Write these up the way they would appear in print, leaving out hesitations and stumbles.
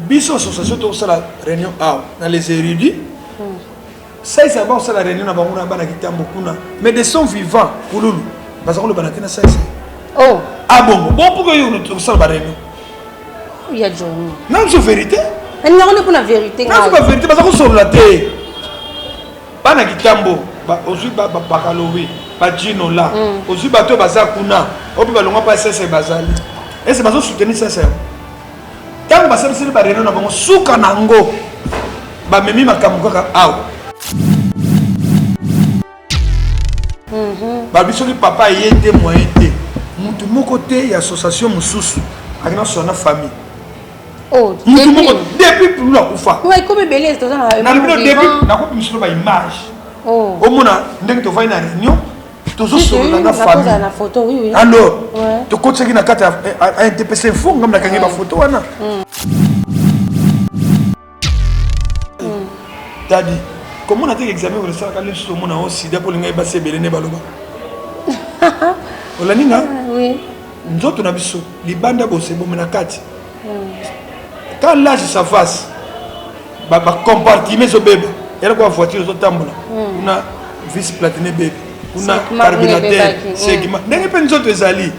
biso association to sala réunion dans les érudits. Ça c'est bon ça la réunion na bango na bana kitambo kuna mais des sons vivants kululu bazako le banakena ça. Oh. Ah bon pourquoi yo no sala ba réunion? Il y a Johnny. Non, c'est vérité. Elle n'a pas la vérité. Non, c'est pas vérité parce que sur la télé. Bana kitambo aussi bakalowe ba Gino là aussi bato bazakuna obi balonga pa SS bazali. Et c'est bazo soutenir ça c'est. Tant ba c'est ba réunion na bango suka nango ba memi makambo kaka aw. Ba biso ki papa yete moyen te. Mutu moko te ya association mususu akina sona famille. Oh, depuis pour la kufa. Ouais, comme belé c'est ça na depuis na ko misolo ba image. Oh. Au mona ndenge to va na réunion toujours sur la famille. Na photo oui. Alors, to ko tseki na kata a DPC info ngam na kangi ba photo wana. Dadi, comment on a été examiné pour le sac à l'eau mona aussi d'après le ngai ba se belene baloba. Olaninga? Oui. Nzoto na biso libanda bose bo mena kati. Quand l'âge ça fasse, compartiment ce bébé. Il y a quoi voiture aux tambours. On a vis platiné bébé. On a carburateur. Segment. N'est pas nous autres ali.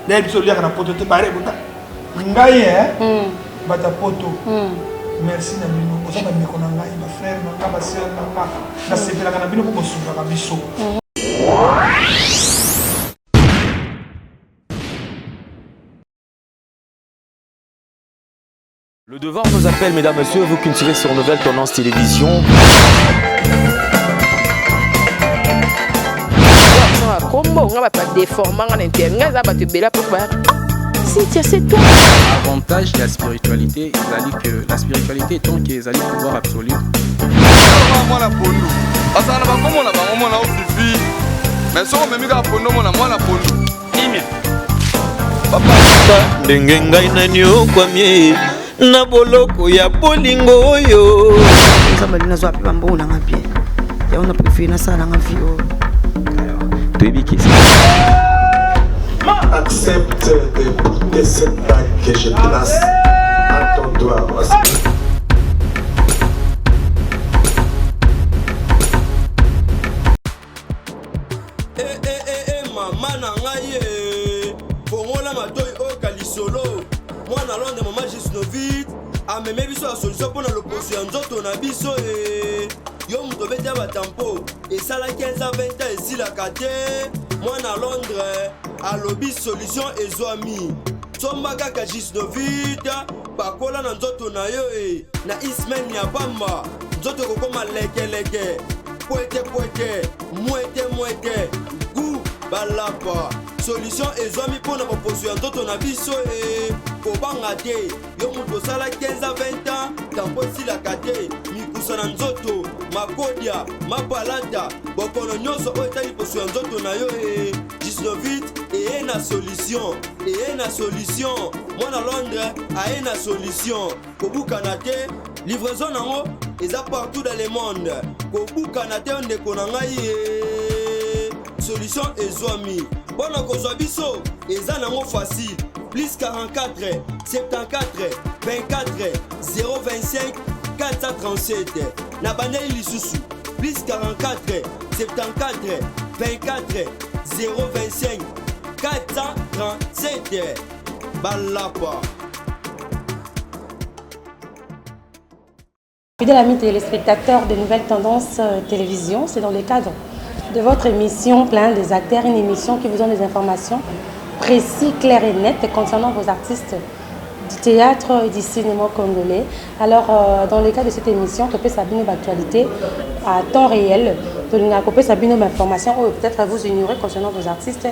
N'est pas celui qui a poto te barré. Ngaye hein. Bata poto. Merci na bino. Oza ba meko na ngai ba frère na ba sœur na ba. Na sepela kana bino ko sunga ka biso. Le devoir nous appelle, mesdames, messieurs, vous qui suivez sur Nouvelle Tendance Télévision. Avantage de la spiritualité, que la spiritualité est tant qu'ils allaient pouvoir absolu. na boloko ya bolingo oyo nzamba lina zo apiba mbona nga bien ya on a préféré na sala nga vie baby kiss accepte de cette bague que je place à ton doigt. Maman na ngai fongola matoi o kalisolo mwana londe mama Gisnovit ameme biso la solution pour l'opposition ya nzoto na biso yo muto betia batampo esala 15 à 20 ans esilaka te mwana Londres alobi solution ezwami somba kaka Gisnovit bakola na nzoto na yo na ismen ya bamba nzoto kokoma lekeleke poete mwete gu balapa solution ezwami pona proposition ya nzoto na biso kobanga te yo mutu osala 15 à 20 ans tampo esilaka te mikusa na nzoto makodia mapalata bokono nyonso oyo etali poso ya nzoto na yo Gisnovit eye na solution mwana Londres aye na solution kobukana te livraison nango eza partout dans le monde kobukana te ndeko na ngai solution ezwami bona kozwa biso eza nango facile plus 44 74 24 025 437 na bandeli lisusu plus 44 74 24 025 437 balapa. Fidèles amis téléspectateurs de Nouvelles Tendances Télévision, c'est dans le cadre de votre émission Plein des acteurs, une émission qui vous donne des informations précises, claires et nettes concernant vos artistes du théâtre et du cinéma congolais. Alors, dans le cadre de cette émission, Topé Sabine d'actualité à temps réel, Topé Sabine d'informations, peut-être vous ignorer concernant vos artistes,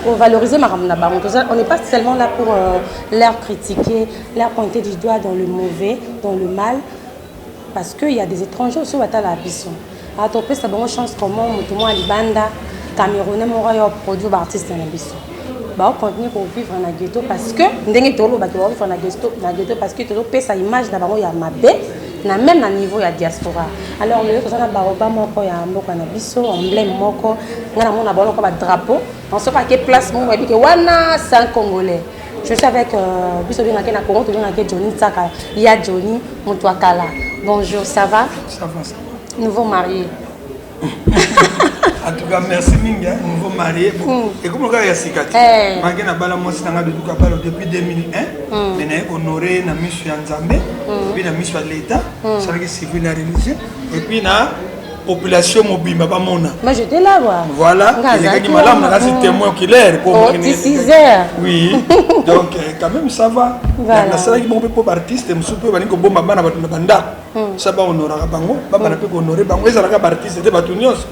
pour valoriser ma ramnaba. On n'est pas seulement là pour leur critiquer, leur pointer du doigt dans le mauvais, dans le mal, parce qu'il y a des étrangers aussi où à la ambition. À Topé, c'est bonne chance comment Moutoumou Alibanda, Camerounais, mon produit artiste dans l'ambition. On continue pour vivre dans le ghetto parce que nous vivre dans le ghetto parce que nous avons sa image d'abord il y a ma bête même na niveau ya diaspora. Alors le ça na baroba moko ya mboka na biso emblème moko ngana mona ba ko ba drapeau on se pas que place mon que wana c'est congolais. Je suis avec biso bien na Congo to bien na Johnny Tsaka. Il y a Johnny Moutouakala. Bonjour, ça va? Ça va, ça va. Nouveau marié. En tout cas, merci Minga, nouveau marié. Et comme le gars est cicatrice, je na bala moi depuis 2001. Mais na honoré na mission ya Nzambe, puis na mission de l'État, ça veut civil la religion et puis na population mobile ba mona. Mais j'étais là bas. Voilà, il y a qui madame na c'est témoin oculaire pour moi. 6 heures. Oui. Donc quand même ça va. Na ça qui bon pour artiste, me soupe bani ko bomba bana batu na banda. Ça va honorer bango, ba bana pe honorer bango, ezala ka artiste de batu nyos.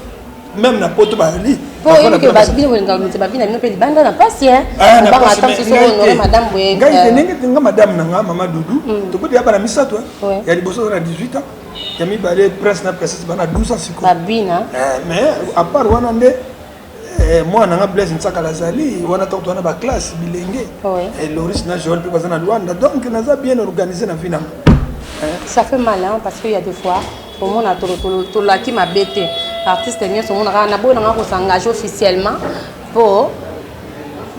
Même na poto bali. Pour que basbine wenga mutse babina bino pe banda na pasi hein. On va attendre ce soir honorer madame Boye. Ngai madame nanga mama Doudou, to ko dia bana misato. Ya liboso na 18 ans. Ya mi balé prince na princesse bana 12 ans siko. Babina. Mais à part wana nde moi nanga Blaise Ntsaka lazali wana to na ba classe bilenge. Et Loris na Joël pe bazana Luanda donc naza bien organisé na vie na. Ça fait mal hein parce qu'il y a des fois au monde a tout là qui m'a bêté. Artiste mieux son monde na bo na ko s'engager officiellement pour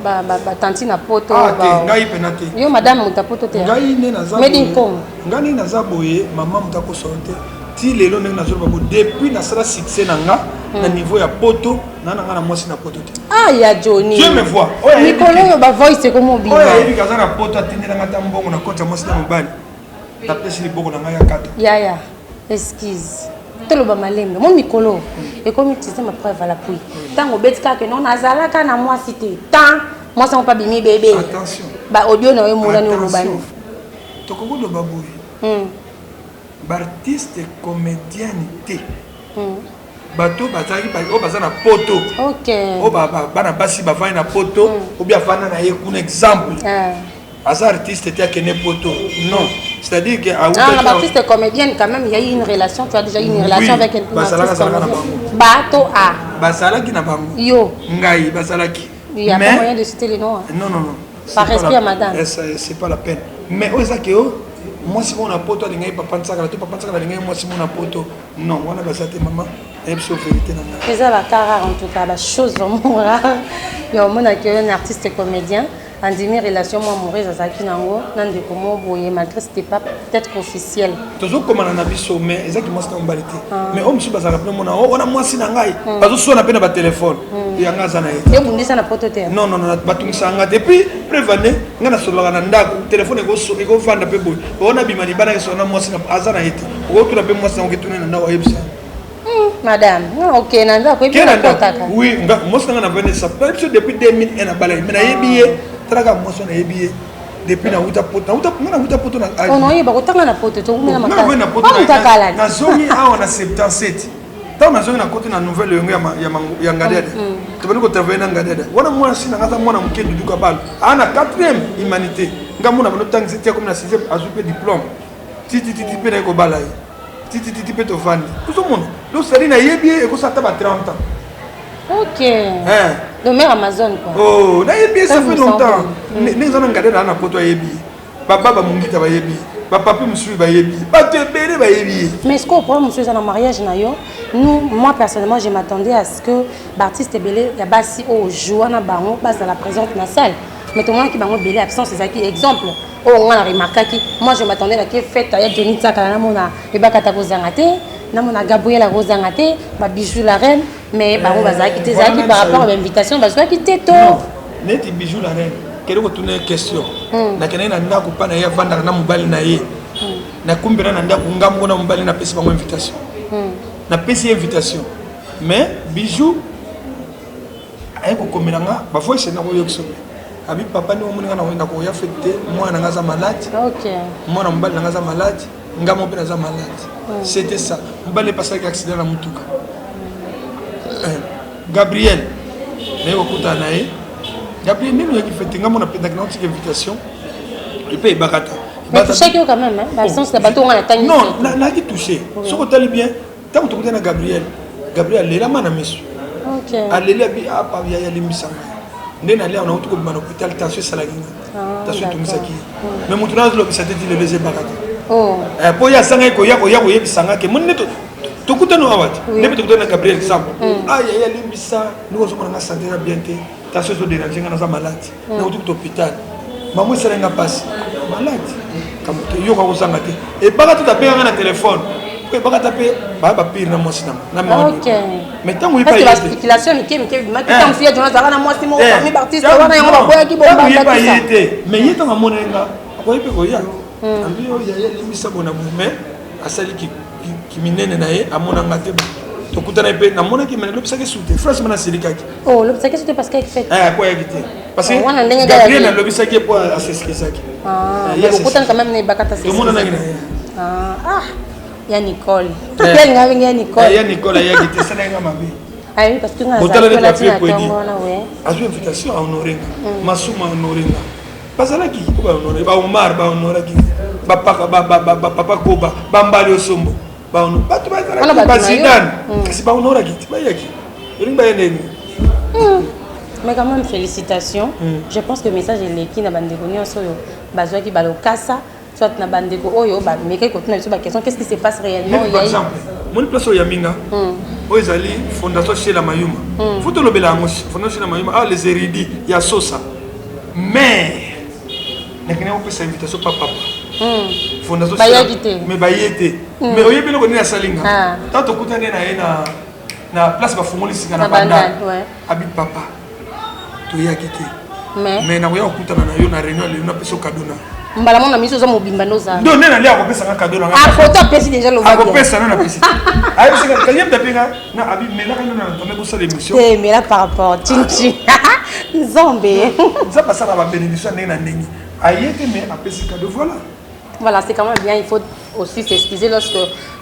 ba tanti na poto ba ngai penate yo madame mutapoto te ngai ne naza made com ngai naza boye maman mutako sorte ti lelo ndenge nazo ba depuis na sala succès nanga na niveau ya poto na nanga na mwasi na poto te ya Johnny Dieu me voit Mikolo yo ba voice ko mobile oya kaza na poto atindela ngata mbongo na kota mwasi na mobali ta pesi liboko na ngai ya kata ya excuse toloba malembe mon mikolo et comme tu sais ma preuve à l'appui tant obetika que non azalaka na moi cité tant moi ça pas bimi bébé attention ba audio na we mulani olobani to ko do baboui artiste comédienne té bato bazaki o bazana poto OK o bana basi bavani na poto ou bien fana na ye un exemple as artiste té akene poto non c'est-à-dire que un artiste comédienne quand même il y a eu une relation tu as déjà eu une relation avec un artiste bato a basalaki na bango yo ngai basalaki il y a pas moyen de citer les noms non par respect à madame c'est pas la peine mais oza que moi si on a poto de ngai papa nsaka to papa nsaka de ngai moi si on a poto non on a basate maman et puis vérité na c'est ça la rare en tout cas la chose vraiment rare il y a un artiste comédien en demi relation moi amoureuse azaki nango nande komo boye malgré c'était pas peut-être officiel toujours comme on a biso mais ezaki moi c'est en balité mais homme suba za rappelé mona on a moi si na ngai bazo so na pe na ba téléphone yanga za na ye yo bundisa na poto te non batungisa nga depuis prévané ngana solo na ndako téléphone ego vanda pe boy ona bimani bana so na moi si na azana yete o tuna pe moi si na ngituna na ndawa yebisa madame OK nanda ko bien kotaka oui moi si na vene ça depuis 2001 na bala mais na yebiye traka moi so na yebiye depuis na uta poto na on oye ba kotanga na poto to ngena makala na poto na zongi awa na 77 tant na zongi na côté na nouvelle ya ngadede to bani ko travailler na ngadede wana moi si na ngata mwana mkedu duka balo ana 4e humanité ngamuna bano tangi c'était comme na 6e azupe diplôme titi pe na ko bala titi pe to vandi tout le monde donc c'est na yebiye e ko sa ta ba 30 ans OK le maire Amazon quoi oh na yebiye ça fait longtemps les gens ngadede na poto yebiye baba mungita ba yebiye papa monsieur ba yebiye ba te bele ba yebiye mais est-ce qu'on prend monsieur dans mariage na yo moi personnellement je m'attendais à ce que l'artiste belé ya basi au jour na bango base dans la présente na salle mais tout le monde qui bango belé absence c'est ça qui exemple on a remarqué qui moi je m'attendais à que fête ya Johnny Tsaka na mona e ba kata ko zangate na mona Gabriela Rosangate ba bijou la reine mais bango bazaki te zaki par rapport à l'invitation bazaki te to neti bijou la reine kero ko tuna question na kenai na ndako pana ya vanda na mobali na ye na kumbira na ndako ngambo na mobali na pesi bango invitation na pesi invitation mais bijou ay ko komiranga ba voice na ko yoksobe abi papa ni omuninga na wenda ko ya fete mwana ngaza malade OK mwana mobali ngaza malade ngamo pe ngaza malade c'était ça mobali passé accident na mutuka Gabriel mais ko kuta na ye Gabriel même il fait ngamo na penda na petite invitation il paye bakata mais tu sais que quand même hein l'absence de bateau on a tangi non na qui touché ce que tu bien tant que tu na Gabriel lela mana monsieur OK alele bi apa ya limbisanga ndena leo na hôpital tension salaginga tension tumisaki mais mutunazo lo bisate dit le les bakata Oh. Po ya sanga ko ya bisanga ke mun ne to kutano awat. Ne be to kutana Gabriel exemple. Ah ya limbisa nous sommes na santé na bien te. Ta so déranger na za malade. Na utu hôpital. Maman serenga passe malade. Comme yo ko sanga te. Et baka tout appeler na téléphone. Ko baka taper ba pire na mosina. Na mama. OK. Mais tant oui pas la spéculation ni ke ma ki tam fia jona za na mosi mo famille artiste wana yango ba boya ki bomba ba yete. Mais yeta ngamonenga. Ko ipe ko ya. Ambi yo ya limbisa bona mais asali ki minene na ye amona ngate ba. Tokutana pe na mona ki mena lopisa ke soute France mana silikaki. Oh lopisa ke soute parce que fait. Quoi ya kité. Parce que Gabriel na lopisa ke pour assesser ça ki. Ah, mais tokutana quand même ne bakata c'est. Mona na ngina. Ah, ya Nicole. Ya Nicole. Ya Nicole ya kité ça na mabe. Ah oui parce que na za la tombola ouais. Azu invitation à honorer. Masuma honorer. Bazalaki ko ba honorer ba Omar ba honorer ki. Ba papa Koba ba Mbali Osombo. Ba ono batu bazalaki ba Zidane. Kasi ba honorer ki ba yaki. Ringa yene. Mais quand même félicitations. Je pense que le message est qui na bandeko nyonso yo bazwa ki balokasa soit na bandeko oyo ba meka ko tuna ba question qu'est-ce qui se passe réellement par exemple mon place au Yaminga oyezali fondation chez la Mayuma foto lobela ngoshi fondation chez la Mayuma ah les érudits ya sosa mais nekene opesa invitation papa fondation mais bayete mais oyebelo ko ni asalinga tanto kutane na yena na place ba fungoli sika na banda habit papa to ya kité mais na yo kutana na yo na réunion le na peso kadona mbala mona miso za mobimba noza ndo nena lia ko pesa ka kadona a photo pesi déjà le ko pesa na pesi ayi sika kanyem tapinga na habit mais la kana na tombe ko sa l'émission mais là par rapport tinchi nzombe ça passe à la bénédiction nena nengi ayete mais a pesi cadeau voilà c'est quand même bien il faut aussi s'excuser lorsque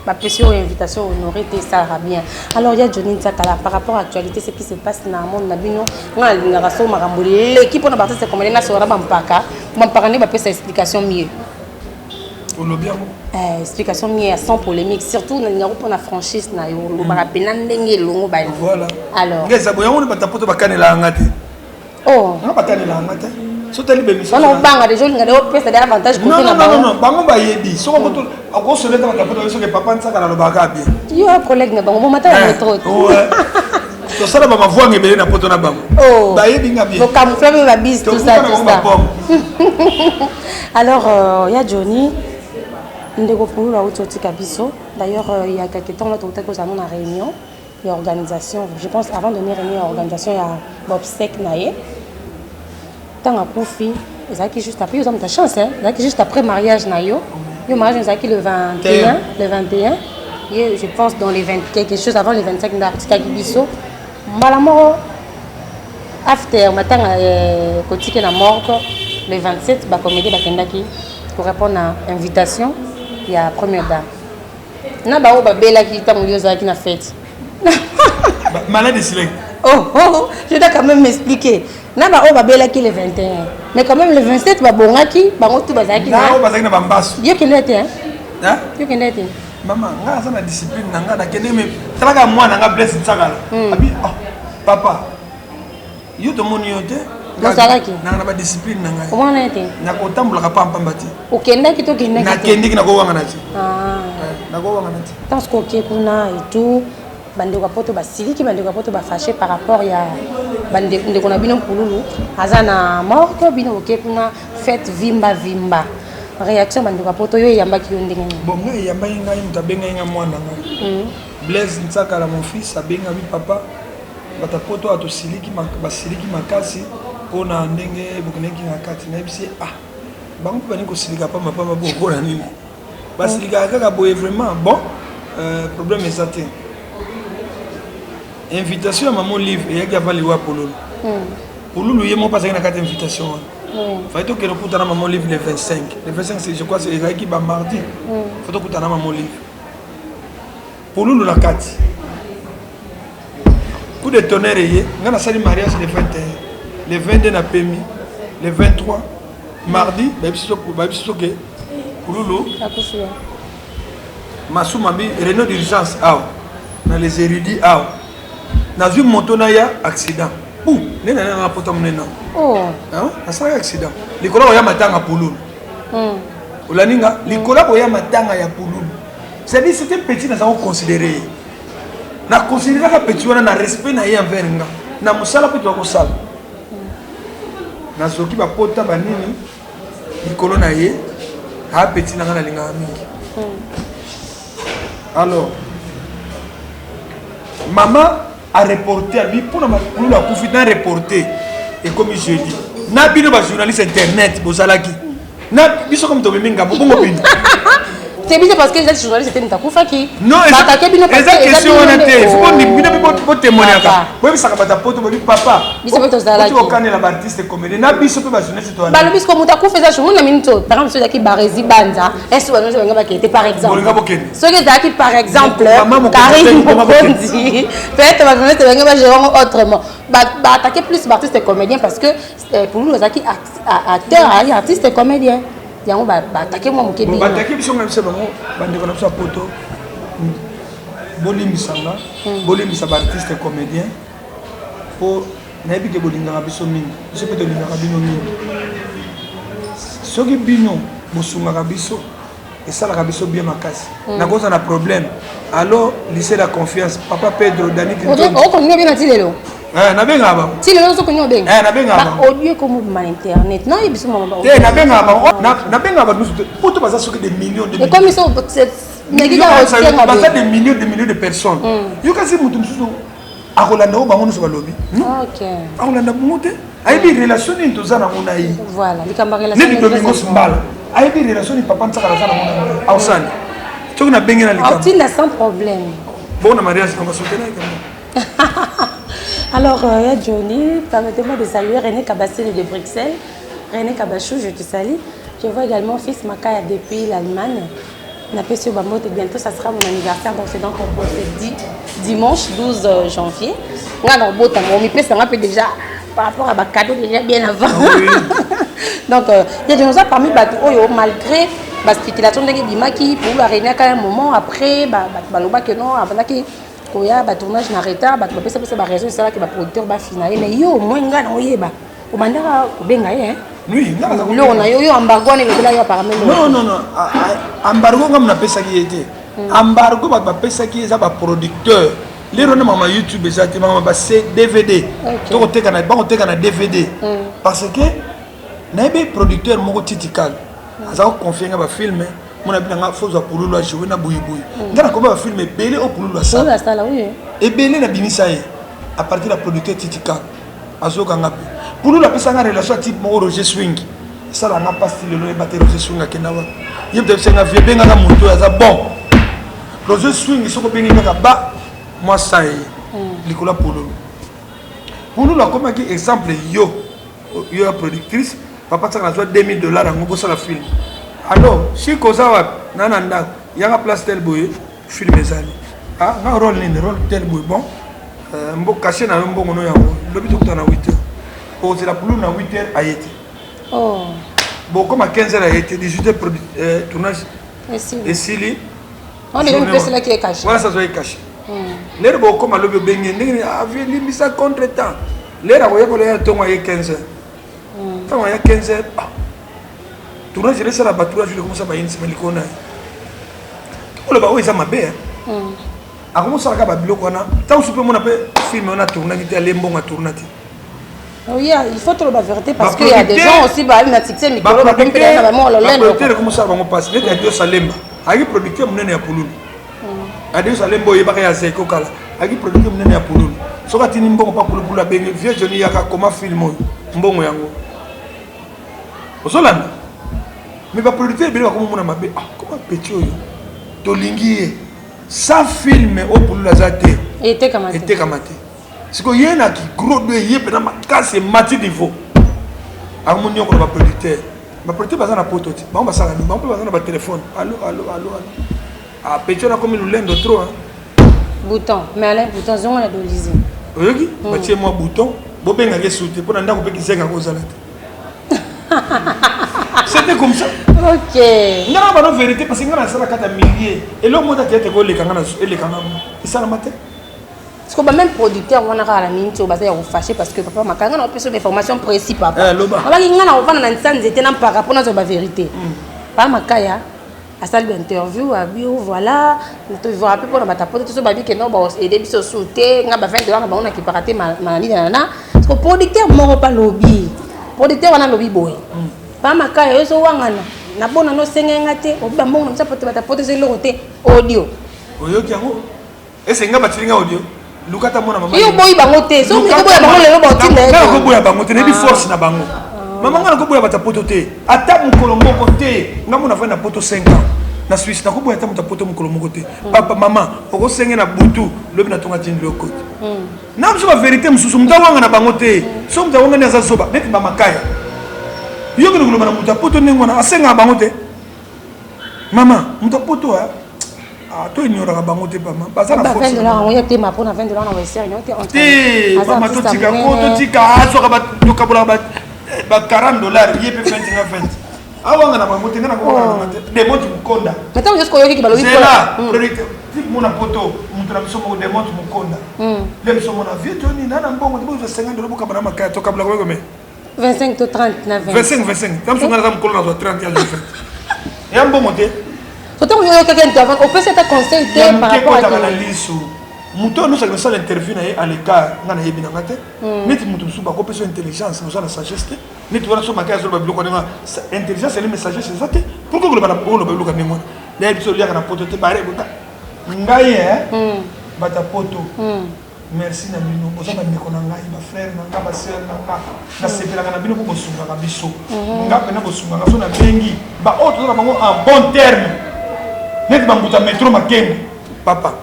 ma pression et invitation honorée ça ira bien alors il y a Johnny Nzakala par rapport à l'actualité ce qui se passe dans le monde nabino nga linga so maramboli l'équipe on a parti c'est comme les nations rabampaka mampaka ne ba pesa explication mieux explication mieux sans polémique surtout na ngaro pour la franchise na yo lo barapena ndenge longo ba voilà alors ngeza boyango ne batapoto bakanela ngate oh nga bakanela ngate sotali bemission on banga déjà ngade o pesa d'avantage côté na non bango ba yebi so ko to ako soleta batapoto so ke papa Nzakala lo baka bien yo collègue na bango mata na métro to sala ba mavoa ngebele na poto na bango ba yebi nga bien le camouflage ba bis tout ça alors il y a Johnny ndeko pour la haute biso d'ailleurs il y a quelques temps là tout à cause à une réunion et organisation je pense avant de venir réunion organisation il y a Bob Sek naé tant à profit ezaki juste après ils ont de chance hein ezaki juste après mariage na yo mariage ezaki le 21 et je pense dans les 20 quelque chose avant les 25 d'artiste biso malamo after matin kotike na morgue le 27 ba comédie bakendaki pour répondre à invitation il y a première dame na ba o ba bela ki tango yozaki na fête malade select je dois quand même m'expliquer na ba o ba bela ki le 21 mais quand même le 27 ba bongaki bango tout bazaki na o bazaki na bambaso yo kenete hein yo kenete maman nga ça na discipline nanga na kende me traka mwana nga bless Nzakala abi papa yo to moni yo te Nzalaki na ba discipline nanga comment on était na ko tambula ka pamba mbati okendaki to kendaki na kendiki na ko wanga na ti na ko wanga na ti parce que ok kuna et tout bandeko poto basiliki bandeko poto ba fâché par rapport ya bandeko na bino pululu azana mort bino ok kuna fête vimba réaction bandeko poto yo yambaki yo ndenge bon nga yamba nga mutabenga nga mwana nga Blaise Nzakala mon fils abenga bi papa batapoto atosiliki basiliki makasi pona ndenge bokeneki na kati na bisi bango bani ko silika pa mapa bo bona nini basilika kaka boye vraiment bon problème est invitation à maman livre et y a pas liwa polulu yemo pas na kati invitation faut que le kutana maman livre le 25 c'est je crois c'est qui ba mardi faut que kutana maman livre polulu la kati coup de tonnerre yé ngana sali mariage le 21 le 22 na pemi le 23 mardi babisiso ke polulu masuma bi réunion d'urgence na les érudits na vu moto na ya accident nena na poto mnena ça accident likolo ya matanga polulu olaninga likola boya matanga ya pululu c'est-à-dire c'était petit na ça considéré na considérer ka petit wana na respect na ye envers nga na musala pe to ko sala na soki ba pota banini likolo na ye ha petit na ngana linga mingi alors maman a reporté à lui pour la confident reporté et comme je dis na bino ba journaliste internet bozalaki na biso comme to beminga bongo bino c'est bien parce que les journalistes étaient Ntakufa qui non exact question on était il faut qu'on bino témoigner aka oui ça ka poto bobi papa biso beto zalaki to kana la artiste comédien na biso pe ba journaliste to ba lobis comme Ntakufa ça journée na minute par exemple ceux qui barezi banza est-ce que nous va qui était par exemple ceux qui par exemple Karim Bondi peut-être va journaliste va gérer autrement ba attaquer plus artiste comédien parce que pour nous qui acteur artiste comédien yango ba attaquer moi moké ba attaquer biso ngam se bango bande ko na sa poto bolimisanga bolimisa ba artiste comédien po na ebi ke bolinga biso mingi biso pe to linga bino mingi soki bino bosunga biso et ça la biso bien makasi na cause na problème alors lycée la confiance papa Pedro Dani o ko bien atilelo na benga ba tilelo so ko nyobe na benga ba au lieu comme ma internet non et biso mama na benga ba na benga ba nous poto baza soki des millions de et comme ils sont mais qui a baza des millions de personnes yo kasi mutu mususu akolanda o bango so balobi OK akolanda mutu ayebi relation ni tozana mona yi voilà likamba relation ni domingo simbala ayebi relation ni papa nsaka zana mona ausani toko na bengena likamba Artine sans problème bon na mariage on va soutenir comme alors Johnny permettez-moi de saluer René Kabassel de Bruxelles. René Kabachou, je te salue. Je vois également fils Makaya depuis l'Allemagne. Napesio Bamote, bientôt ça sera mon anniversaire, donc c'est donc on se dit dimanche 12 janvier. On a beau ça m'a déjà par rapport à ma cadeau déjà bien avant. Donc il y a des gens parmi malgré la spéculation de Bimaki pour la réunion à un moment après baloba que non avant que koya ba tournage na retard ba pesa ba raison c'est là que ba producteur ba finale mais yo au moins nga na oyeba o bandaka obenga ye oui non na yo embargo ne bela yo apparemment non embargo ngam na pesa ki était embargo ba pesa ki za ba producteur lero na mama YouTube ezati mama ba DVD to teka na DVD parce que na ebe producteur moko titikal aza ko confier ba film mon abi nga fozo pululu a jouer na boyiboyi ngana ko ba film belé au pululu a ça oui et belé na bimisa ye à partir de la producteur titikal azoka ngapi pululu a pesa nga relation type mo Roger Swing ça la na pas style le battre Roger Swing akena wa yeb de senga vie benga na moto aza bon Roger Swing soko bengi nga ba moi ça y likola pululu a comme qui exemple yo productrice papa ça na soit $2000 ngo ça la film. Alors, si Kozawa, Nananda, il y a place tel boy, film ezali. Ah, un rôle tel boy, bon. Mbo caché na mbo ngono yango. Lobi to na 8h. Pour c'est la plus na 8h a été. Oh. Bon comme à 15h a été 18h tournage. Et Sili. On est une personne qui est cachée. Voilà ça soit caché. Les bo comme à lobi bengi ndenge avion limisa contre-temps. Les ra ko ya to 15h. Tant il y a 15h. Tournage je laisse la batouage je commence à bailler semaine likona on le ba oui ça m'a bien a commencé à ba biloko na tant super mon appel film on a tourné qui était lembo a tourné oui il faut trop la vérité parce qu'il y a des gens aussi ba na succès mais ko ba pempela na ba mo lo lendo producteur comment ça va mon passe les Dieu Salemba aki producteur munene ya pululu Dieu Salemba yeba ka ya zeko kala aki producteur munene ya pululu soka tini mbongo pa pululu la bengi vieux Johnny yaka comment film mbongo yango osolanda mais va producteur bien comme mon amabe comment petit oyo to lingi ça film au pour la zate était kamate c'est que yena qui gros de yebe na makase mati niveau amunyo ko ba producteur baza na pototi ba on sala ba on peut baza na ba téléphone allô ah petit na comme nous lendo trop bouton mais Alain bouton zongo na dolise oyoki batie moi bouton bo benga ke souté pour ndako pe kisenga ko zala c'était comme ça. OK. Il n'y a pas de vérité parce qu'il y a un millier. Et l'homme qui a été collé quand ça la matin. Parce que même producteur on a la mine tu vas fâché parce que papa makanga na option d'information précise papa. Papa qui ngana on va na nsanze était na par rapport à la vérité. pas makaya à salle d'interview à bio voilà tu vois un peu pour la tapote tout ça babi que non bon et des biso sauter nga ba $20 ba on a qui paraté ma nana parce que producteur moko pas lobby producteur wana lobby boy pas makaya yo so wangana na bona no sengenga te oba mbongo na tapote ba tapote ze lokote audio oyo kiango ese nga batilinga audio lukata mona mama yo boy bango te so mi ko boya bango lelo ba tinde ko boya bango te ne bi force na bango mama nga ko boya batapoto te ata mukolo moko te nga mona fa na poto 5 ans na Suisse na ko boya ata mutapoto mukolo moko te papa mama oko senge na butu lobi na tonga tin loko na mso ba vérité msusu mutawanga na bango te so mutawanga ni aza soba neti ba makaya yo ngino kuloba na mutapoto nengo na asenga bango te mama mutapoto to ignora bango te pa ma baza na force $20 on y a ma pour na $20 na weser on te mama to tika aso ka ba to kabula ba $40 yepe 20 na 20 awanga na bango te ngana ko na demonte mukonda maintenant jusqu'au yoki ki balobi c'est là producteur type mona poto mutra bisomo demonte mukonda le bisomo na vie toni nana mbongo te bo $50 boka bana makaya to kabula ko me 25 to 30 na 20 25 tam songa na mukolo na 30 ya 20 ya mbongo te Surtout que quelqu'un t'avance, on peut s'être conseil par rapport à la liste. Muto nous avons fait l'interview à l'écart, on a ébi nangate. Neti muto suba ko peso intelligence, nous avons sagesse. Neti wana so makaya so ba biloko nga intelligence et messager c'est ça te. Pourquoi que le bana ko lo ba biloko ngwa. Na ebiso liaka na poto te bare bota. Ngai bata poto. Merci na bino. Oza ba ndeko na ngai ba frère na nga ba sœur na nga. Na sepela na bino ko bosunga ka biso. Nga pena bosunga so na bengi. Ba autre na bango en bon terme. Net bambuta metro makengo papa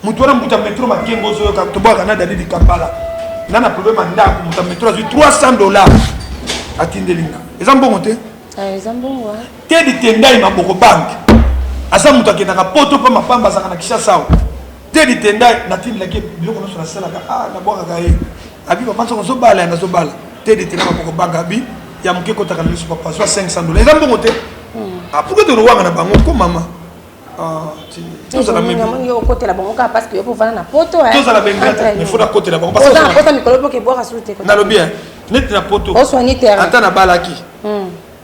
mutu wana mbuta metro makengo zo ka to baka na dali di Kampala nana problème ndako muta metro azu $300 atindelinga ezambongo te ezambongo te di tendai maboko bank asa mutu akenda ka poto pa mapamba saka na kisha sawa te di tendai natindela ke biloko no so na sala ka na boka ka abi papa so zo bala na zo bala te di tendai maboko bank abi ya mukeko taka na liso papa so $500 ezambongo te pourquoi te rowanga na bango ko mama tous la même yo côté la banque parce que yo pour vendre na poto tous la même il faut la côté la banque parce que na poto mikolo pour que boire souté na lo bien net na poto o soigner terrain ata na balaki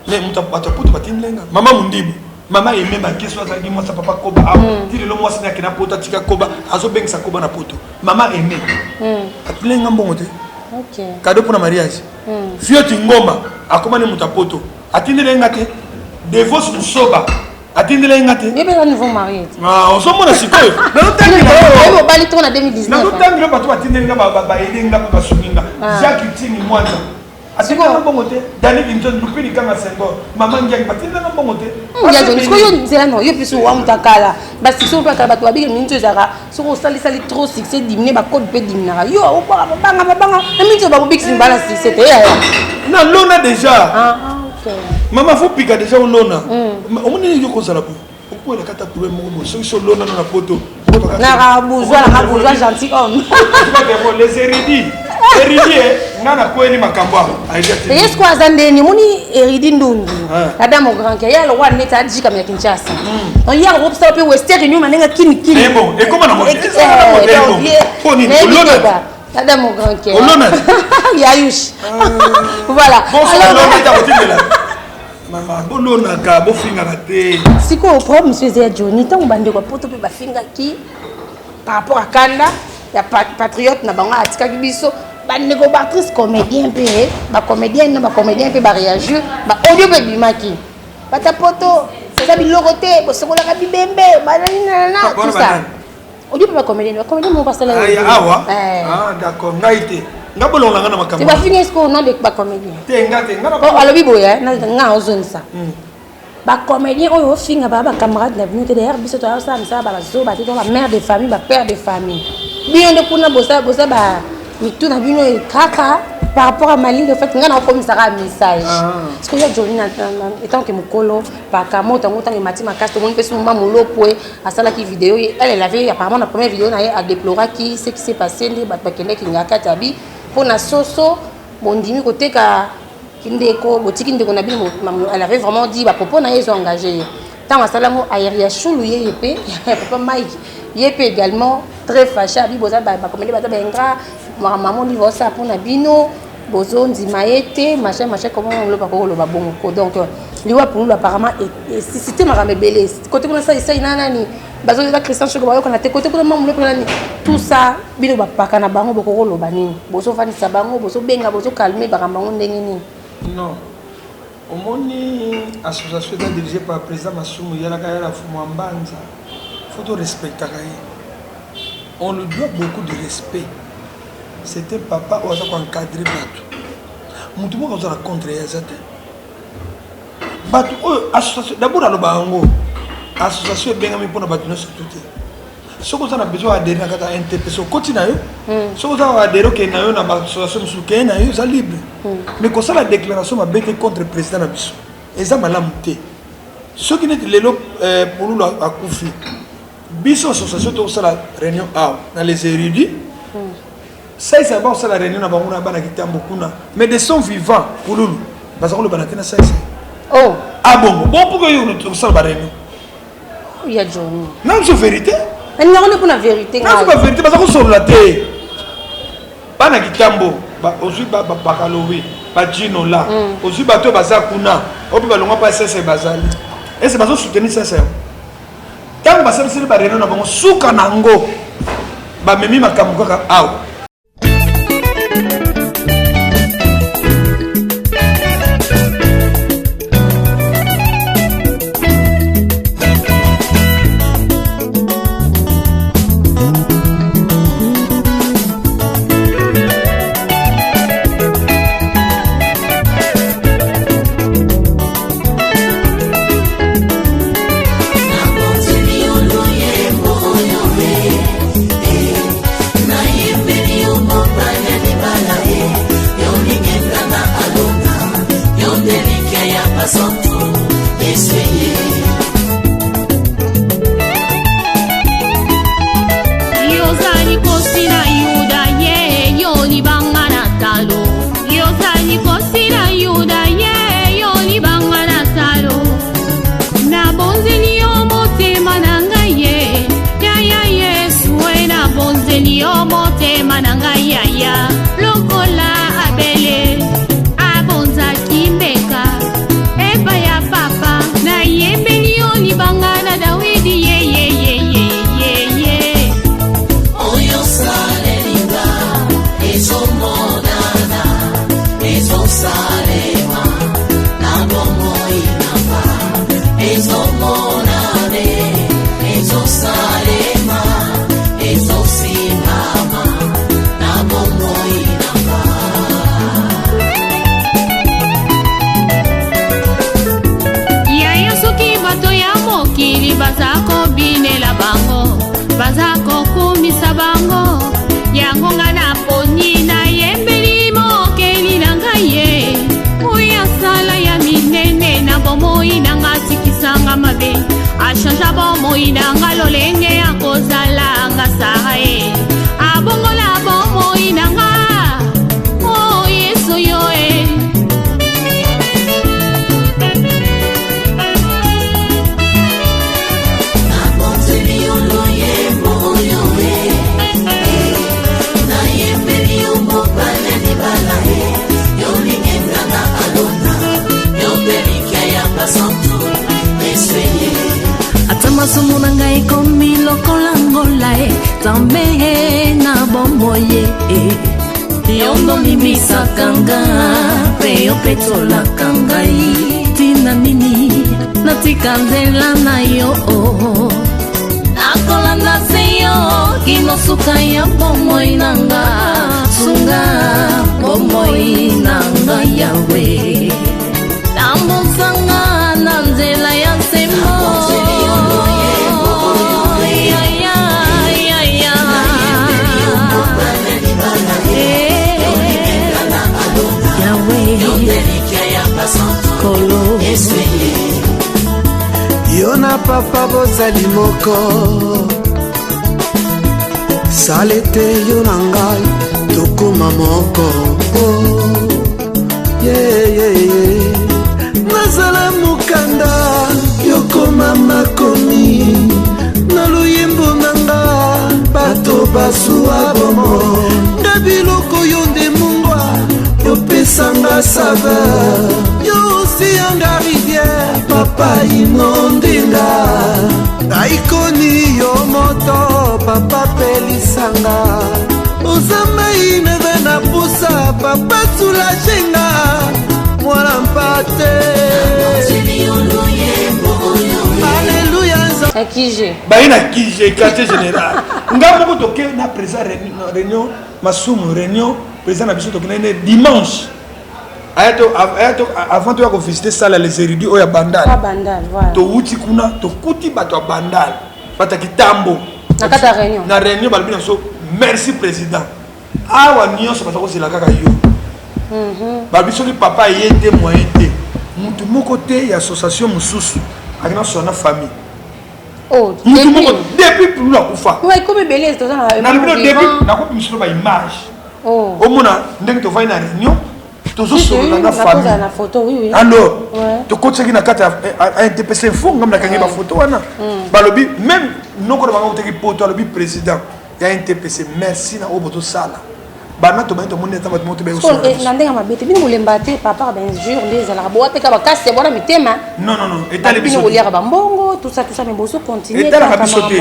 mais muta poto batinlenga mama mundibu mama yeme ba keso za ngi mwasa papa koba ti le mwasa na kina poto tika koba azo bengisa koba na poto mama yeme atinlenga mbongo te OK cadeau pour na mariage fioti ngoma akomani muta poto atinlenga te devos musoba atindele ngate yebe na nouveau marié on so mona sikoyo na tangi na bali to na 2019 na tangi lo bato atindele nga ba elenga ba suminga Jacques Tini Mwanza asiko bongo te Dani Vinton lupini kama sengo mama ngiaki batindele nga bongo te ya joni siko yo nzela no yo piso wa mutakala ba sikso pa kala bato babiki minzo zaka soko sali trop succès dimine ba code pe dimina yo o ba banga na minzo ba bobiki simbala succès te ya na lona déjà OK mama faut piquer déjà au lona omoni yo kozala po pourquoi la kata problème mo so lona na poto na bourgeois gentil homme les érudits nana kweli makambo est-ce que azandeni moni érudit ndungi dada mo grand que ya le roi neta adjika ya Kinshasa on y a groupe ça pe western new manenga kini et bon et comment na mo poni lona dada mo grand que lona yayush voilà alors mama bolona ka bofinga te siko problème monsieur Zé Johnny tant bande ko poto pe bafinga ki par rapport à Kanda ya patriote na bango atika biso bande ko actrice comédien pe ba comédien pe ba réagir ba audio pe bimaki bata poto c'est ça biloko te bo sokola ka bibembe ba na tout ça audio pe ba comédien mo pasala awa d'accord ngaite ngabolonga ngana makambo tu vas finir ce qu'on a de ba comédien te ngate ngana oh alobi boya na nga ozone ça ba comédien oyo finga ba camarade na venu derrière biso to ça ça ba zo ba to ba mère de famille ba père de famille bien de kuna bosa ba mitu na bino kaka par rapport à Mali le fait nga na comme ça un message parce que ya Johnny étant que mukolo ba kamota ngota ngi matima cast mon pesu mamu lopwe asala ki vidéo elle avait apparemment la première vidéo na a déploré qui ce qui s'est passé ndi ba kende ki ngaka tabi pona soso bondimi côté ka kindeko botiki ndeko na bino elle avait vraiment dit ba propos na ils ont engagé tant asala mo aéria chulu yepé papa Mike yepé également très fâché abi boza ba comédie ba bengra maman dit ça pour na bino bozo ndima ete machin comment on le pas ko lo ba bongo donc liwa pour nous apparemment et c'était ma ramé belé côté qu'on ça essaye nani bazo la Christian choko bayo kana te côté qu'on mamu le nani tout ça bino ba pakana bango boko lo banini bozo fani sabango bozo benga bozo calmer bakambango ndenge ni non omoni association dirigée par président Masumu yala kaya fumu ambanza faut respecter on lui doit beaucoup de respect c'était papa ou ça encadrer bato mutu moko za contre yazate bato association d'abord alo bango association bengami pona bato no surtout soko za na besoin adhérer na kata NTP so continue yo soko za adhérer ke na yo na association musuke na yo za libre mais ko ça la déclaration ma bête contre président na biso eza malamu te ce qui n'est lelo pour nous a koufi biso association to ça la réunion dans les érudits ça c'est bon ça la réunion na bango na bana kitambo kuna mais de son vivant pour nous parce que le bana tena ça oh ah bon pourquoi yo nous ça la réunion il y a Johnny non c'est vérité elle n'a rien pour la vérité non c'est pas vérité parce que sur la terre bana kitambo ba ozui ba bakalowe ba jino là ozui ba to baza kuna obi ba longa pa sese bazali et c'est bazo soutenir ça c'est tant ba sese ba réunion na bango suka nango ba memi makambo kaka aw Kanga peo petola kangai tina nini natika nzela na yo nakolanda seyo kinosuka ya bomoi nanga sunga bomoi nanga yawe tambusanga na nzela ya semo Yona papa bozali moko salete yona ngai tokoma moko nazala mukanda yokoma makomi na luyembo nanga bato basuwa bomo na biloko yo nde mungwa yopesanga saveur yo osiyanga rivière papa inondinga aikoni yo moto papa pelisanga ozamai neve na pusa papa sulajenga mwana mpate Alléluia. Kije. Baina Kije, quartier général. Nga moko toke na président réunion, masumu réunion, président na biso toke na dimanche. Ayato avant de visiter salle les érudits oya bandal. Bandal, voilà. To wuti kuna to kuti bato bandal. Bata kitambo. Na kata réunion. Na réunion balbina so merci président. Awa nyonso bata ko sila kaka yo. Balbiso ki papa yete moyen te. Mutu moko te ya association mususu. Akina so na famille. Oh, depuis plus la kufa. Ouais, comme belé c'est ça na le début na ko mislo ba image. Oh. Au mona ndenge to va na réunion. Toujours sur la famille. La photo, oui, oui. Alors, tu continues à faire un TPC fou, comme la caméra photo. Balobi, même non qu'on va monter pour le président, il y a un TPC. Merci na oboto sala. Bana to to moneta ba monter ba aussi. Nandinga mabete bini mulembate papa ben jour les ala boate ka ba kasse bona mitema. Non. Et t'as les bisous. Bini ba mbongo, tout ça mais boso continuer. Et t'as la bisoté.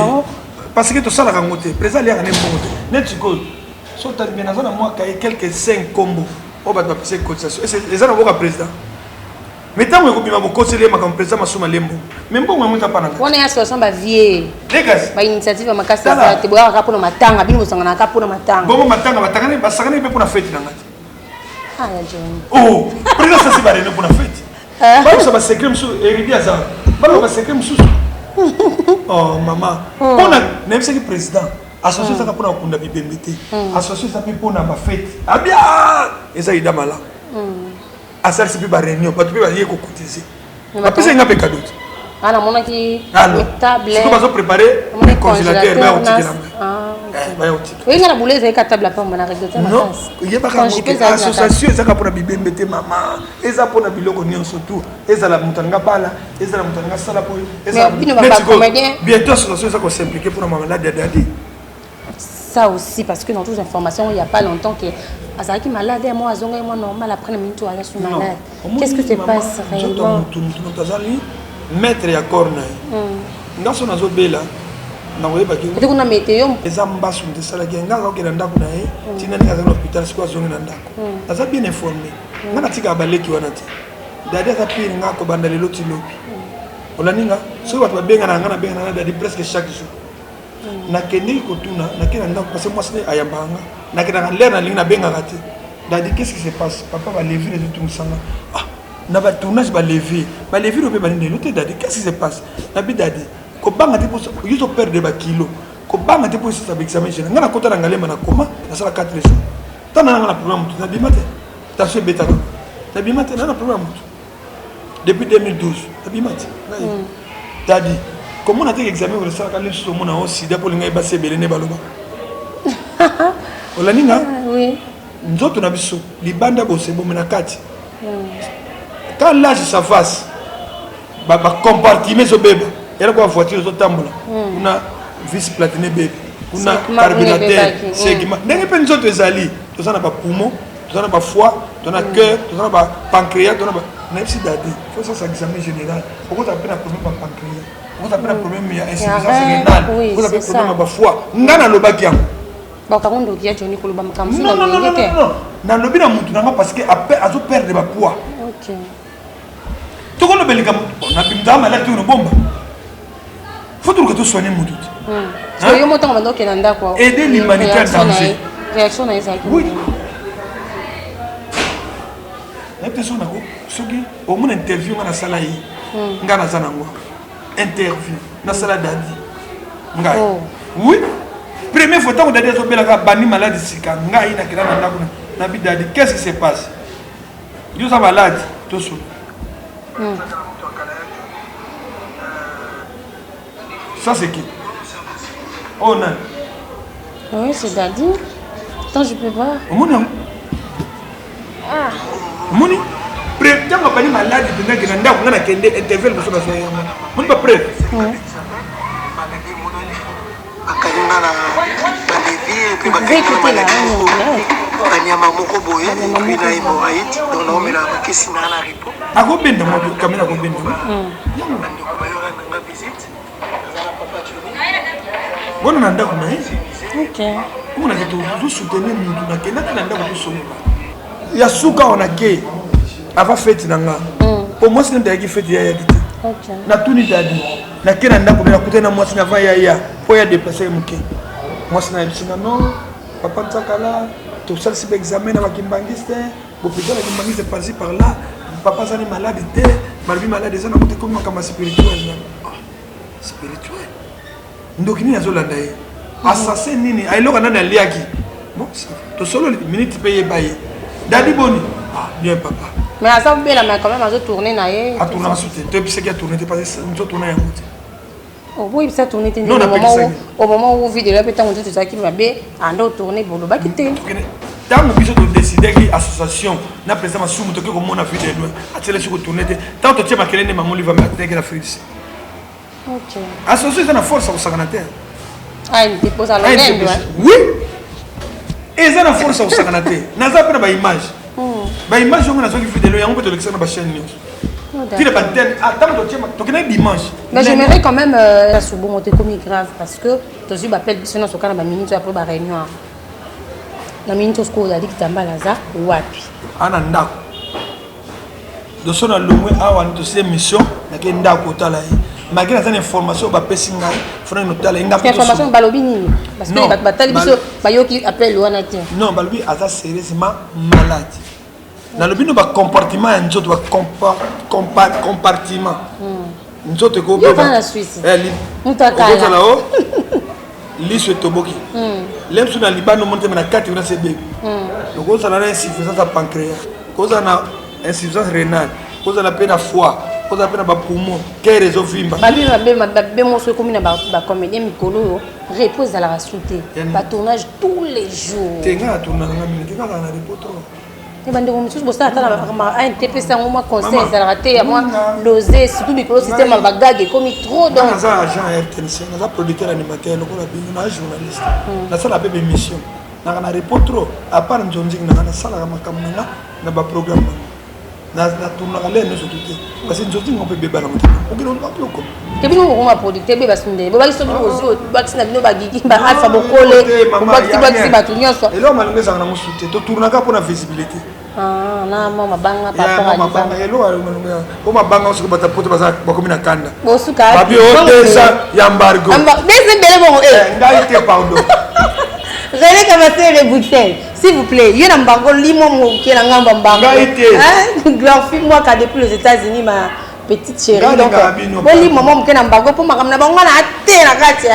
Parce que to sala ka ngote, président ya ne mbongo. Netiko. So t'as bien na zona moi quelques 5 combos. On va passer cotisation. Les gens ont président. Mais tant que vous avez conseillé ma président Massouma Lembo. Même bon, moi, je pas. On est à 60 vieux. Les gars. Ba initiative ma casse ça te boire rapport matanga bino sangana ka pour matanga. Bon matanga batanga ba sangana pe pour la fête nangati. Ah ya John. Oh, président ça c'est ba reno pour la fête. Ba ça ba secret monsieur héritier ça. Ba secret monsieur. Oh maman. On a même ce président. Association ça pour na kunda bibembete. Association ça pour na ba fête. Ah bien. Et ça il damala. Asal c'est ba réunion, ba tu peux aller ko cotiser. Ba pesa nga pe cadeau. Ana mona ki table. Si tu vas préparer un congélateur ba otiki la. Ba otiki. Oui ngala boulez avec table pa mona règle ça. Non, il y a pas association ça pour na bibembete maman. Et ça pour na biloko nyon surtout. Et ça la mutanga bala, et ça la mutanga sala po. Et ça bientôt association ça ko s'impliquer pour maman la dadi. Ça aussi, parce que dans toutes les informations, il n'y a pas longtemps que Azaki malade, moi, Azonga, moi, normal, après le minute, je suis malade. Qu'est-ce que se passe réellement? Maître ya corne. Dans son azo bela, na woye ba ki. Peut-être qu'on a météo. Ezamba sur de sala genga ko kenda ndako na ye. Tina ni kaza hôpital siko azonga na ndako. Aza bien informé. Ngana tika baleki wana ti. Dadi ata pire ngako banda lelo ti lobi. Olaninga, so watu babenga na ngana benga na dadi presque chaque jour. Na kende kotuna na kenda ndako parce que moi c'est ayambanga. Na kenda l'air na linga benga ngati. Dadi qu'est-ce qui se passe? Papa va lever les tout sanga. Ah, na ba tournage ba lever. Ba lever au pe ba ndelo te dadi qu'est-ce qui se passe? Na bi dadi ko banga te pour yuso perdre ba kilo. Ko banga te pour ça examen général. Ngana kota na ngalema na koma na sala 4 jours. Tana na problème tout na bimate. Ta se beta. Na bimate na problème. Depuis 2012, na bimate. Dadi comment on a fait l'examen pour le sac à l'île sur mon aussi pour les gars c'est belé ne baloba. Olaninga? Oui. Nous autres on a vu ça. Les bandes à bosser bon menakati. Quand l'âge ça fasse, bah compartiment ce bébé. Il y a quoi voiture sur tambola. On a vis platiné bébé. On a carburateur. C'est qui m'a. N'est pas nous autres les alliés. Tout ça n'a pas poumon, tout ça n'a pas foie, tout ça n'a cœur, tout ça n'a pas pancréas, tout ça n'a pas. Même si dadi, faut ça c'est examen général. Pourquoi tu as pris un problème par pancréas? Vous avez un problème de insuffisance rénale. Vous avez un problème de foie. Ngana lobaki yango. Ba kamondo ki ya Johnny koloba makambo non. Na lobi na mutu nanga parce que après azo perdre ba poids. OK. To ko lobeli kam na bimda malade no bomba. Faut que tu soignes mutu. So yo moto ngando ke nanda kwa. Aider l'humanité à danger. Réaction na Isaac. Oui. La personne na ko soki au mon interview ngana sala yi. Ngana zanangwa. Interview na sala dadi ngai oui première fois tant que dadi so bela ka bani malade sika ngai na kila na ndako na bi dadi qu'est-ce qui se passe yo sa malade to so ça c'est qui oh non oui c'est dadi attends je peux voir mon moni président va bani malade de ngana ndako ngana kende interview so na so mon pas prêt Vous pouvez écouter là, banyama moko boye puis na hémorroïde donc naomela makesi na na ripo akobenda mo kamera akobenda bandeko bayora nanga visite aza na papa Johnny bona na ndako na ye ok omona ke tozosoutenir mutu nakendaki na ndako tosolola ya suka wana ke ava feti na nga po mwasi nendayaki feti yayaki te natuni dadi nake na ndako nakutani na mwasi nava yaya mpo ya déplace ye moke mwasi nayebisinga non papa nzakala tosalisi baexamen na bakimbangisi te bopeza bakimbangisi parci par là papa azali malade te balobi malade eza na kote komi makambo ya spirituel spirituel ndoki nini azolanda ye assassin nini aeloko nani aliaki bon tosololi minute mpe yeba ye dadi boni bien papa mais aza kobelama quand même azotourne na ye atournaka so te toyebisaki atourne te parce nzotourna yango te oboyebisa tourne te au moment où vidéo mpe ntango nzoto ezalaki mabe anda otourne bolobaki te ntango biso todecidaki association na président masumu toke komona vidéo atielesi kotourne te ntango totie makele nde mamoli vamateke na fridge association eza na force akosakana te oui eza na force akosakana te naza mpe na baimage baimage yango nazwaki vidéo yango mpe tolekisaka na bachaine nyonso tina bantene ntango tokendaki dimanche mais j'aimerais quand même subongo te komi grave parce que tozwi bapele biso nyonso kaka na baminute apres baréunion na minute osiko ozali kitambala aza wapi ana ndako doso na longwe awa tosili émission nake ndako otala ye malgré naza na information bapesi ngai fona notala ye information balobi nini parce que bato batali biso bayoki appel wana te non balobi aza sérieusement malade nalobi no bacomportement ya nzoto bacompartiment nzoto ekobebana Suisse okozala o liso etoboki lemso na libano omoni teme na 4 na sebebe okozala na insuffisance ya pancréas okozala na insuffisance rénale okozala mpe na foie okozala mpe na bapoumon kere ezovimba babe moso ekomi na bacomédien mikolo oyo repos ezalaka su te batournage tous les jours tenga na tournaka nga minute kaka na repos trop bandeko mosusu bosala ata na antepesa yango mwa conseil ezalaka te ya mwa dose surtout mikolo système ya bagage ekomi trop donc naza agent ya RTNC naza producteur animateur lokola bino na journaliste nasala mpe bémission naka na repos trop apart nzonzingi nanga nasalaka makambo nanga na baprogramme natournaka lere nyonso tu te parce que nzonzingi ngo mpe bebana motema okinoaploko te bino kokoma producteur be basunde bobaki so bino ozwi bakisi na bino bagigi baalpha bokole bakisi bato nyonso eloko malingo ezalaka nango su te totournaka mpona visibilité na mwa mabanga po mabanga soki bato poto bakomi na kanda bosuka babi odesa ya embargo dese bele bongo ngai te pardon René Kamassé Boutel, s'il vous plaît, il y a un embargo, lis-moi qui est un embargo. Glorifie-moi car depuis les États-Unis, ma petite chérie. Donc, lis maman qui est un embargo pour ma caméra. On a atteint la carte.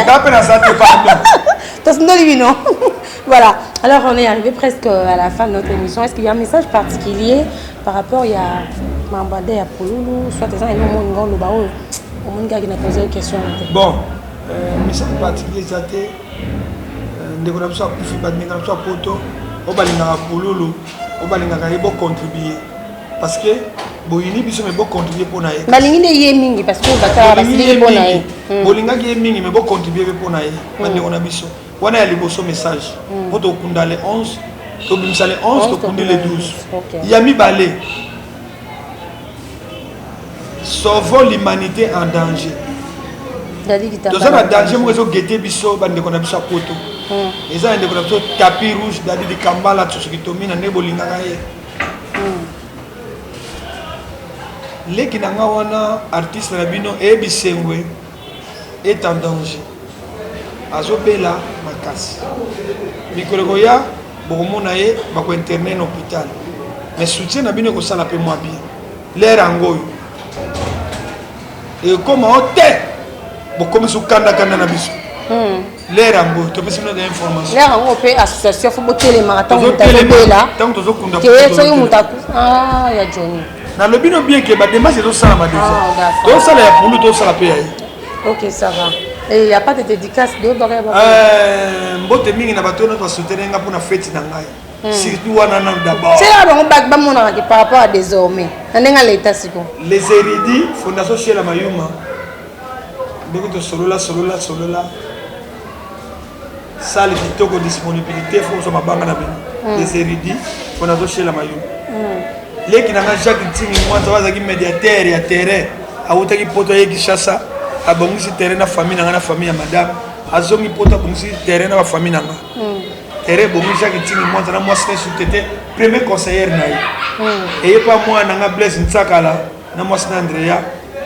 Voilà. Alors, on est arrivé presque à la fin de notre émission. Est-ce qu'il y a un message particulier par rapport à Mambadé à Pouloulou, soit des gens qui ont le baou, au monde qui a posé une question. Bon, message particulier, c'était. ndeko na biso akufi bandeko na biso apoto oyo balingaka pololo oyo balingaka ye bocontribue parce que boyini biso me bocontribue mpo na ye balingi nde ye mingi parce que bakala basiliki mpo na ye bolingaki ye mingi me bocontribue mpe mpo na ye bandeko na biso wana ya liboso message mpo tokunda le 11 tobimisa le 11 tokundi le 12 ya mibale sauvons l'humanité en danger toza na danger moko ezogete biso bandeko na biso ya poto eza ndeko na biso tapis rouge dadi likambala tsosokitomina nde bolingaka ye leki na nga wana artiste na bino eyebi sengwe est en danger azobela makasi mikolo koya bokomona ye bakointerne na hôpital mais soutien na bino ekosala mpe mwa bien lere yango oyo ekoma o te bokomisi okandakanda na biso lere yango topesi bino d'information lere yango mpe association fo botelemaka ntango moto azobela ntango tozokunda ke soki moto ya Johnny nalobi no bien ke badémarche ezosalama déjà tozosala ya pulu tozosala mpe ya ye ok ça va et il y a pas de dédicace de mbote mingi na bato nyonso basoutenir nga mpona feti na ngai surtout wana nano d'abord sela bango bamonaka par rapport à désormais na ndenge aleta siko les érudits fondation Chiela Mayuma ndenge tosolola salle kitoko disponibilité faut so mabanga na bino des érudits on a doché la mayo leki na Jacques Ntingi mwanza wazaki médiateur ya terrain awutaki poto ye Kishasa abongisi terrain na famille na famille ya madame azongi poto abongisi terrain na famille na terrain bongi Jacques Ntingi mwanza na mwasi sous-tété premier conseiller na ye et pas moi na Blaise Ntsakala na mwasi na Andrea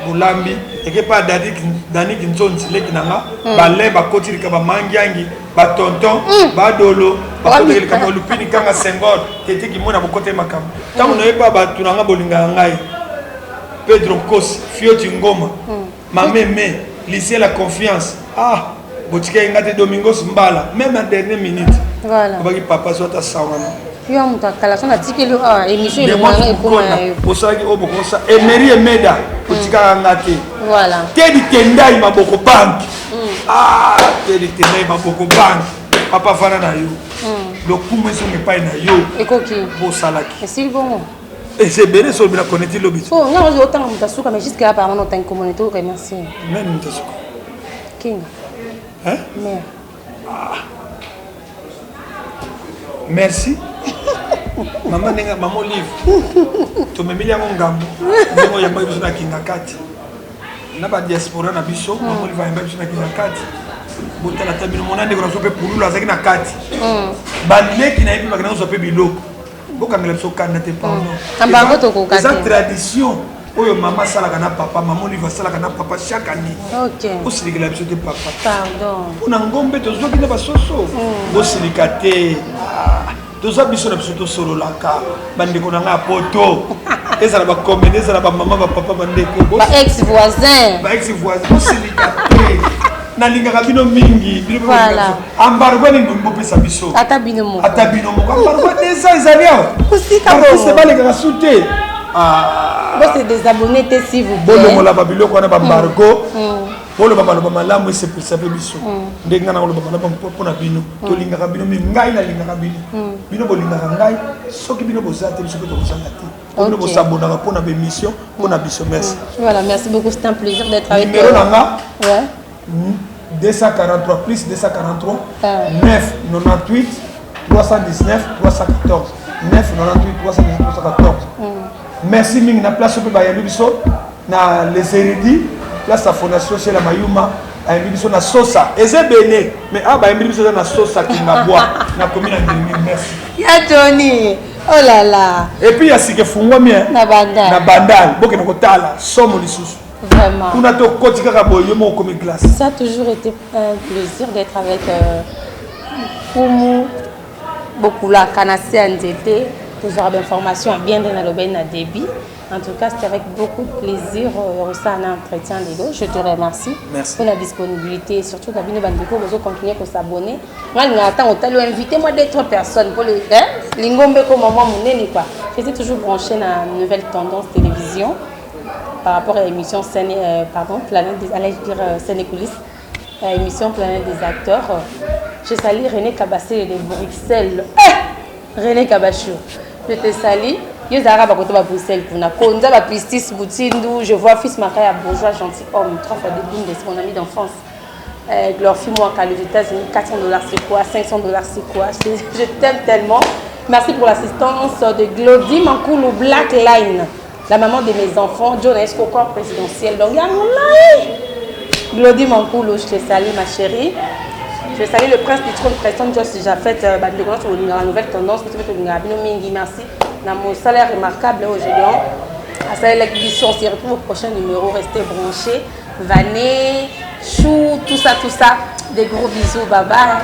Bulambi et pas Dani Kinzonzi leki nanga balé ba kotirika ba mangiangi ba tonton ba dolo ba kotirika ba lupini kanga Senghor tete ki mona bokote makam tango no yeba ba tunanga bolinga ngai Pedro Kos Fioti Ngoma Mameme lycée la confiance botika ngate Domingos Mbala même en dernière minute voilà ba ki papa sota sawana yo mutakala sona tikeli émission le mwana ekoma posaki obokosa Emery Emeda botika ngate voilà Tedi Tendai maboko bank Tedi Tendai maboko bank papa fana na yo le coup mais on n'est pas na yo ekoki bosalaki et c'est bon et c'est bien sur bien connaître l'obit oh non je autant mutasuka mais jusqu'à apparemment on communauté remercier même mutasuka kinga hein mais merci maman nenga maman livre to memili yango ngambo ngo yamba biso na kinga kati na ba diaspora na biso maman livre yamba biso na kinga kati botala tabino monande ko sope pulula azaki na kati bandeki na yebi bakana sope biloko bokangela biso kanda te pardon ambango to ko kati eza tradition oyo mama salaka na papa maman livre salaka na papa chaque année OK osilikela biso te papa pardon pona ngombe tozoki na basoso bosilika te toza biso na biso tosololaka bandeko na nga poto ezala bakomene ezala bamama bapapa bandeko ba ex voisin bosilika te nalingaka bino mingi voilà ambargo nini bopesa biso ata bino moko ambargo desa ezali awa kusika balekaka su te bo se désabonner te si vous bolongola babiloko wana bambargo boloba baloba malamu esepelisa mpe biso ndenge nga na koloba malamu mpona bino tolingaka bino me ngai nalingaka bino bino bolingaka ngai soki bino boza te biso mpe tokozanga te bino bosabonaka mpona bémission mpona biso merci voilà merci beaucoup c'est un plaisir d'être avec numéro na nga ouais 243 plus 243 9 98 319 314 9 98 319 314 merci mingi na place mpe bayambi biso na les érudits place la fondation chez la Mayuma a une biso na sosa eze bene mais bayambi biso na sosa kinga bois na commune de merci ya Tony oh là là et puis ya sike fungwa mien na bandal bokena kotala somo lisusu vraiment on a to kotika ka boyo mo comme glace ça a toujours été un plaisir d'être avec Kumu Bokula Kanasi Nzete toujours d'informations bien dans le ben à débit. En tout cas, c'était avec beaucoup de plaisir ça un entretien les deux. Je te remercie pour la disponibilité et surtout Gabino Bandiko vous continuer à s'abonner. Moi on attend hôtel invité moi d'autres personnes pour le lingombe comme maman monene quoi. J'étais toujours branché dans la nouvelle tendance télévision par rapport à l'émission Planète des allez dire Sénécolis émission Planète des acteurs. Je salue René Kabassé de Bruxelles. René Kabachou. Je te salue. Je suis à Bruxelles pour Konza, Pistis, Boutindou. Je vois fils Makaya, bourgeois, gentilhomme, 3 fois de boum, c'est mon ami d'enfance. Glorifie-moi qu'à les États-Unis, $400 c'est quoi, $500 c'est quoi. Je t'aime tellement. Merci pour l'assistance de Glody Mankoulou Black Line, la maman de mes enfants, John Esco, corps présidentiel. Donc, Glody Mankoulou, je te salue ma chérie. Je salue le prince du trône, Preston Joss Jafet, la nouvelle tendance, merci. Dans mon salaire remarquable au Gédéon, à ça l'exhibition, on se retrouve au prochain numéro, restez branchés. Vané, Chou, tout ça, des gros bisous, bye bye.